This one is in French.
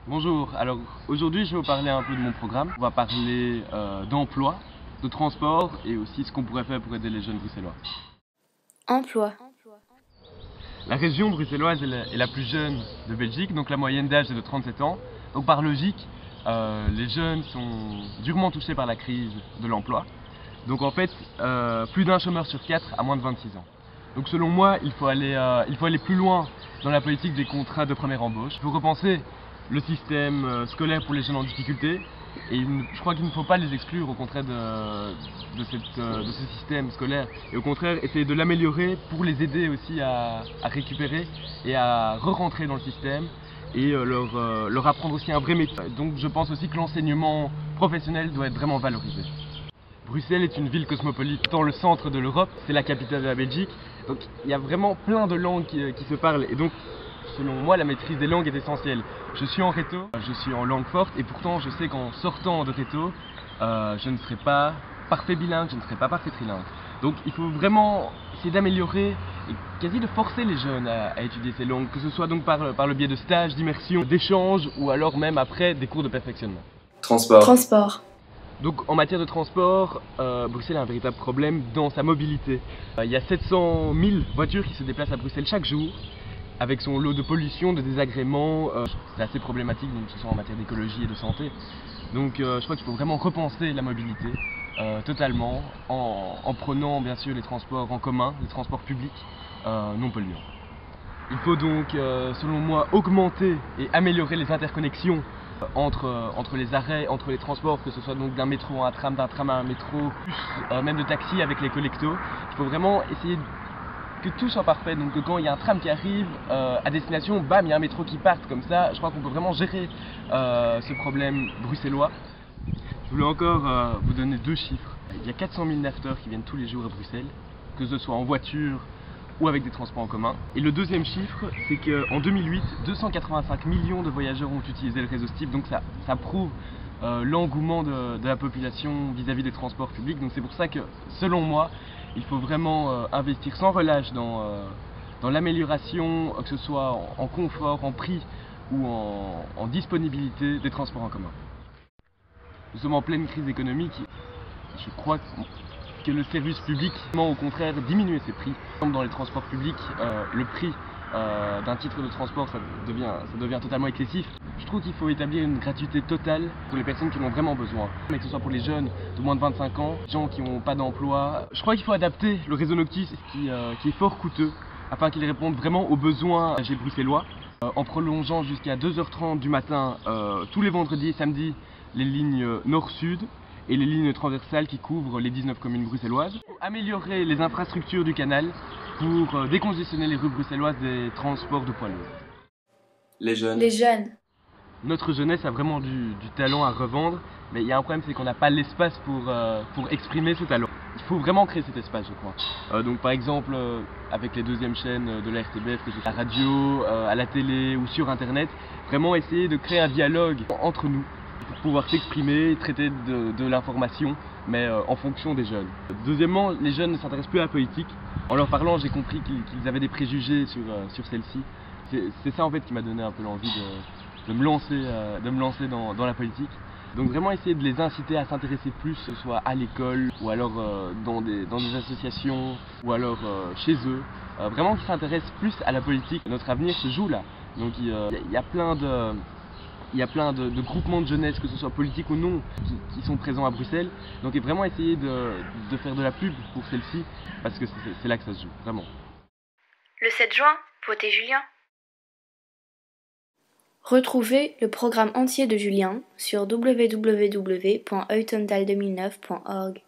Bonjour, alors aujourd'hui je vais vous parler un peu de mon programme. On va parler d'emploi, de transport et aussi ce qu'on pourrait faire pour aider les jeunes bruxellois. Emploi. La région bruxelloise est la plus jeune de Belgique, donc la moyenne d'âge est de 37 ans. Donc par logique, les jeunes sont durement touchés par la crise de l'emploi. Donc en fait, plus d'un chômeur sur 4 a moins de 26 ans. Donc selon moi, il faut aller plus loin dans la politique des contrats de première embauche. Il faut repenser le système scolaire pour les jeunes en difficulté. Et je crois qu'il ne faut pas les exclure au contraire de ce système scolaire. Et au contraire, essayer de l'améliorer pour les aider aussi à récupérer et à re-rentrer dans le système et leur apprendre aussi un vrai métier. Donc je pense aussi que l'enseignement professionnel doit être vraiment valorisé. Bruxelles est une ville cosmopolite. Dans le centre de l'Europe, c'est la capitale de la Belgique. Donc il y a vraiment plein de langues qui se parlent. Et donc, selon moi, la maîtrise des langues est essentielle. Je suis en réto, je suis en langue forte. Et pourtant, je sais qu'en sortant de réto, je ne serai pas parfait bilingue, je ne serai pas parfait trilingue. Donc il faut vraiment essayer d'améliorer et quasi de forcer les jeunes à étudier ces langues, que ce soit donc par le biais de stages, d'immersion, d'échanges ou alors même après des cours de perfectionnement. Transport. Donc en matière de transport, Bruxelles a un véritable problème dans sa mobilité. Il y a 700 000 voitures qui se déplacent à Bruxelles chaque jour, avec son lot de pollution, de désagréments. C'est assez problématique, donc, que ce soit en matière d'écologie et de santé. Donc je crois qu'il faut vraiment repenser la mobilité totalement, en prenant bien sûr les transports en commun, les transports publics non polluants. Il faut donc, selon moi, augmenter et améliorer les interconnexions entre les arrêts, entre les transports, que ce soit donc d'un métro à un tram, d'un tram à un métro, plus même de taxi avec les collectos. Il faut vraiment essayer que tout soit parfait, donc que quand il y a un tram qui arrive à destination, bam, il y a un métro qui part, comme ça, je crois qu'on peut vraiment gérer ce problème bruxellois. Je voulais encore vous donner deux chiffres. Il y a 400 000 nafteurs qui viennent tous les jours à Bruxelles, que ce soit en voiture ou avec des transports en commun. Et le deuxième chiffre, c'est qu'en 2008, 285 millions de voyageurs ont utilisé le réseau STIP, donc ça prouve l'engouement de la population vis-à-vis des transports publics. Donc c'est pour ça que, selon moi, il faut vraiment investir sans relâche dans l'amélioration, que ce soit en confort, en prix ou en disponibilité des transports en commun. Nous sommes en pleine crise économique. Je crois que le service public, au contraire, diminuer ses prix. Dans les transports publics, le prix d'un titre de transport, ça devient totalement excessif. Je trouve qu'il faut établir une gratuité totale pour les personnes qui en ont vraiment besoin. Mais que ce soit pour les jeunes de moins de 25 ans, les gens qui n'ont pas d'emploi. Je crois qu'il faut adapter le réseau Noctis qui est fort coûteux afin qu'il réponde vraiment aux besoins âgés bruxellois. En prolongeant jusqu'à 2h30 du matin, tous les vendredis et samedis, les lignes nord-sud et les lignes transversales qui couvrent les 19 communes bruxelloises. Améliorer les infrastructures du canal pour décongestionner les rues bruxelloises des transports de poids lourds. Les jeunes. Notre jeunesse a vraiment du talent à revendre, mais il y a un problème, c'est qu'on n'a pas l'espace pour exprimer ce talent. Il faut vraiment créer cet espace, je crois. Donc par exemple, avec les deuxièmes chaînes de la RTBF, que j'ai à la radio, à la télé ou sur internet, vraiment essayer de créer un dialogue entre nous pour pouvoir s'exprimer, traiter de l'information, mais en fonction des jeunes. Deuxièmement, les jeunes ne s'intéressent plus à la politique. En leur parlant, j'ai compris qu'ils avaient des préjugés sur celle-ci. C'est ça en fait qui m'a donné un peu l'envie de me lancer dans la politique. Donc vraiment essayer de les inciter à s'intéresser plus, que ce soit à l'école ou alors dans des associations ou alors chez eux. Vraiment qu'ils s'intéressent plus à la politique. Notre avenir se joue là. Donc il y a plein de groupements de jeunesse, que ce soit politique ou non, qui sont présents à Bruxelles. Donc vraiment essayer de faire de la pub pour celle-ci, parce que c'est là que ça se joue, vraiment. Le 7 juin, votez Julien. Retrouvez le programme entier de Julien sur www.uitendal2009.org.